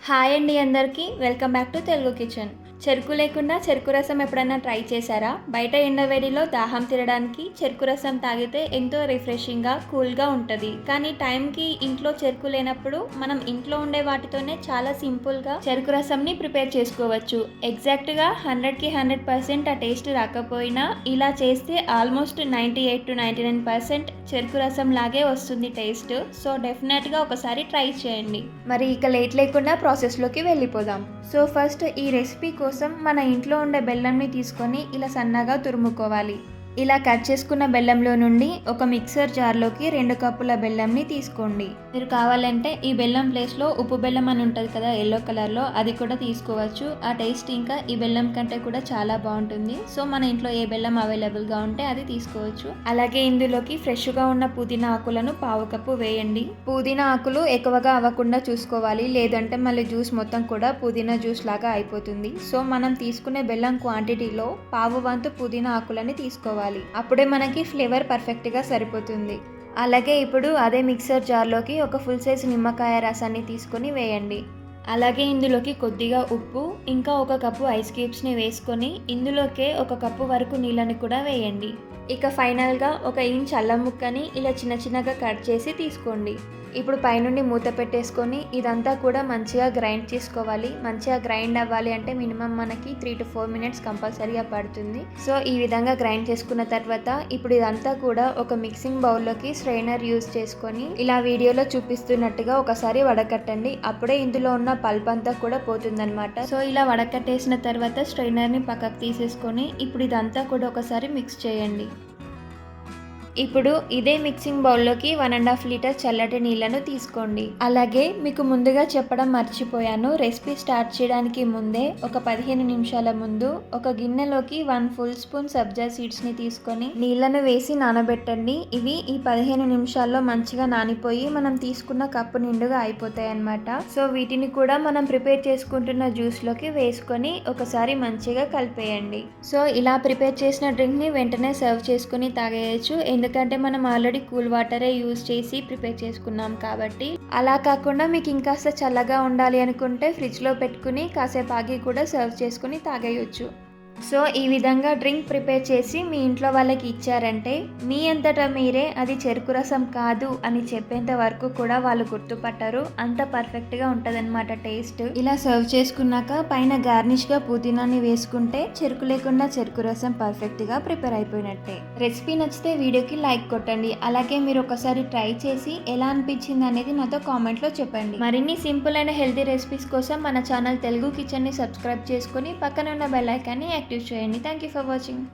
Hi అండి అందరికీ welcome back to Telugu kitchen. చెరుకు లేకుండా చెరుకు రసం ఎప్పుడైనా ట్రై చేశారా? బయట ఎండవేడిలో దాహం తీరడానికి చెరుకు రసం తాగితే ఎంతో రిఫ్రెషింగ్గా కూల్గా ఉంటుంది. కానీ టైంకి ఇంట్లో చెరుకు లేనప్పుడు మనం ఇంట్లో ఉండే వాటితోనే చాలా సింపుల్గా చెరుకు రసంని ప్రిపేర్ చేసుకోవచ్చు. ఎగ్జాక్ట్గా 100కి 100% ఆ టేస్ట్ రాకపోయినా ఇలా చేస్తే ఆల్మోస్ట్ 98 to 99% చెరుకు రసం లాగే వస్తుంది టేస్ట్. సో డెఫినెట్గా ఒకసారి ట్రై చేయండి. మరి ఇక లేట్ లేకుండా ప్రాసెస్లోకి వెళ్ళిపోదాం. సో ఫస్ట్ ఈ రెసిపీ కోసం మన ఇంట్లో ఉండే బెల్లంని తీసుకొని ఇలా సన్నగా తురుముకోవాలి. ఇలా కట్ చేసుకున్న బెల్లంలో నుండి ఒక మిక్సర్ జార్లోకి 2 కప్పుల బెల్లంని తీసుకోండి. మీరు కావాలంటే ఈ బెల్లం ప్లేస్లో ఉప్పు బెల్లం అని ఉంటుంది కదా ఎల్లో కలర్లో, అది కూడా తీసుకోవచ్చు. ఆ టేస్ట్ ఇంకా ఈ బెల్లం కంటే కూడా చాలా బాగుంటుంది. సో మన ఇంట్లో ఏ బెల్లం అవైలబుల్గా ఉంటే అది తీసుకోవచ్చు. అలాగే ఇందులోకి ఫ్రెష్గా ఉన్న పుదీనా ఆకులను 1/2 కప్పు వేయండి. పుదీనా ఆకులు ఎక్కువగా అవ్వకుండా చూసుకోవాలి, లేదంటే మళ్ళీ జ్యూస్ మొత్తం కూడా పుదీనా జ్యూస్ లాగా అయిపోతుంది. సో మనం తీసుకునే బెల్లం క్వాంటిటీలో 1/2 వంతు పుదీనా ఆకులని తీసుకోవాలి. అప్పుడే మనకి ఫ్లేవర్ పర్ఫెక్ట్గా సరిపోతుంది. అలాగే ఇప్పుడు అదే మిక్సర్ జార్లోకి ఒక ఫుల్ సైజ్ నిమ్మకాయ రసాన్ని తీసుకొని వేయండి. అలాగే ఇందులోకి కొద్దిగా ఉప్పు, ఇంకా 1 కప్పు ఐస్ క్యూబ్స్ని వేసుకొని ఇందులోకే 1 కప్పు వరకు నీళ్ళని కూడా వేయండి. ఇక ఫైనల్గా 1 ఇంచ్ అల్లం ముక్కని ఇలా చిన్న చిన్నగా కట్ చేసి తీసుకోండి. ఇప్పుడు పైనుండి మూత పెట్టేసుకొని ఇదంతా కూడా మంచిగా గ్రైండ్ చేసుకోవాలి. మంచిగా గ్రైండ్ అవ్వాలి అంటే మినిమం మనకి 3 to 4 minutes కంపల్సరీగా పడుతుంది. సో ఈ విధంగా గ్రైండ్ చేసుకున్న తర్వాత ఇప్పుడు ఇదంతా కూడా ఒక మిక్సింగ్ బౌల్లోకి స్ట్రైనర్ యూజ్ చేసుకొని ఇలా వీడియోలో చూపిస్తున్నట్టుగా ఒకసారి వడకట్టండి. అప్పుడే ఇందులో ఉన్న పల్ప్ అంతా కూడా పోతుందన్నమాట. సో ఇలా వడకట్టేసిన తర్వాత స్ట్రైనర్ని పక్కకు తీసేసుకొని ఇప్పుడు ఇదంతా కూడా ఒకసారి మిక్స్ చేయండి. ఇప్పుడు ఇదే మిక్సింగ్ బౌల్లోకి 1.5 లీటర్ చల్లటి నీళ్లను తీసుకోండి. అలాగే మీకు ముందుగా చెప్పడం మర్చిపోయాను, రెసిపీ స్టార్ట్ చేయడానికి ముందే ఒక 15 నిమిషాల ముందు ఒక గిన్నెలోకి 1 full స్పూన్ సబ్జా సీడ్స్ని తీసుకొని నీళ్లను వేసి నానబెట్టండి. ఇవి ఈ 15 నిమిషాల్లో మంచిగా నానిపోయి మనం తీసుకున్న కప్పు నిండుగా అయిపోతాయి అన్నమాట. సో వీటిని కూడా మనం ప్రిపేర్ చేసుకుంటున్న జ్యూస్లోకి వేసుకొని ఒకసారి మంచిగా కలిపేయండి. సో ఇలా ప్రిపేర్ చేసిన డ్రింక్ని వెంటనే సర్వ్ చేసుకుని తాగేయచ్చు, ఎందుకంటే మనం ఆల్రెడీ కూల్ వాటరే యూజ్ చేసి ప్రిపేర్ చేసుకున్నాం కాబట్టి. అలా కాకుండా మీకు ఇంకాస్త చల్లగా ఉండాలి అనుకుంటే ఫ్రిడ్జ్లో పెట్టుకుని కాసేపు ఆగి కూడా సర్వ్ చేసుకుని తాగేయచ్చు. సో ఈ విధంగా డ్రింక్ ప్రిపేర్ చేసి మీ ఇంట్లో వాళ్ళకి ఇచ్చారంటే మీ అంతటా మీరే అది చెరుకు రసం కాదు అని చెప్పేంత వరకు కూడా వాళ్ళు గుర్తుపట్టరు. అంత పర్ఫెక్ట్గా ఉంటుందన్నమాట టేస్ట్. ఇలా సర్వ్ చేసుకున్నాక పైన గార్నిష్గా పుదీనాని వేసుకుంటే చెరుకు లేకుండా చెరుకు రసం పర్ఫెక్ట్గా ప్రిపేర్ అయిపోయినట్టే. రెసిపీ నచ్చితే వీడియోకి లైక్ కొట్టండి. అలాగే మీరు ఒకసారి ట్రై చేసి ఎలా అనిపించింది అనేది నాతో కామెంట్లో చెప్పండి. మరిన్ని సింపుల్ అండ్ హెల్తీ రెసిపీస్ కోసం మన ఛానల్ తెలుగు కిచెన్ని సబ్స్క్రైబ్ చేసుకుని పక్కన ఉన్న బెల్ ఐకాన్ని యాక్టివ్ చేయండి. Thank you for watching.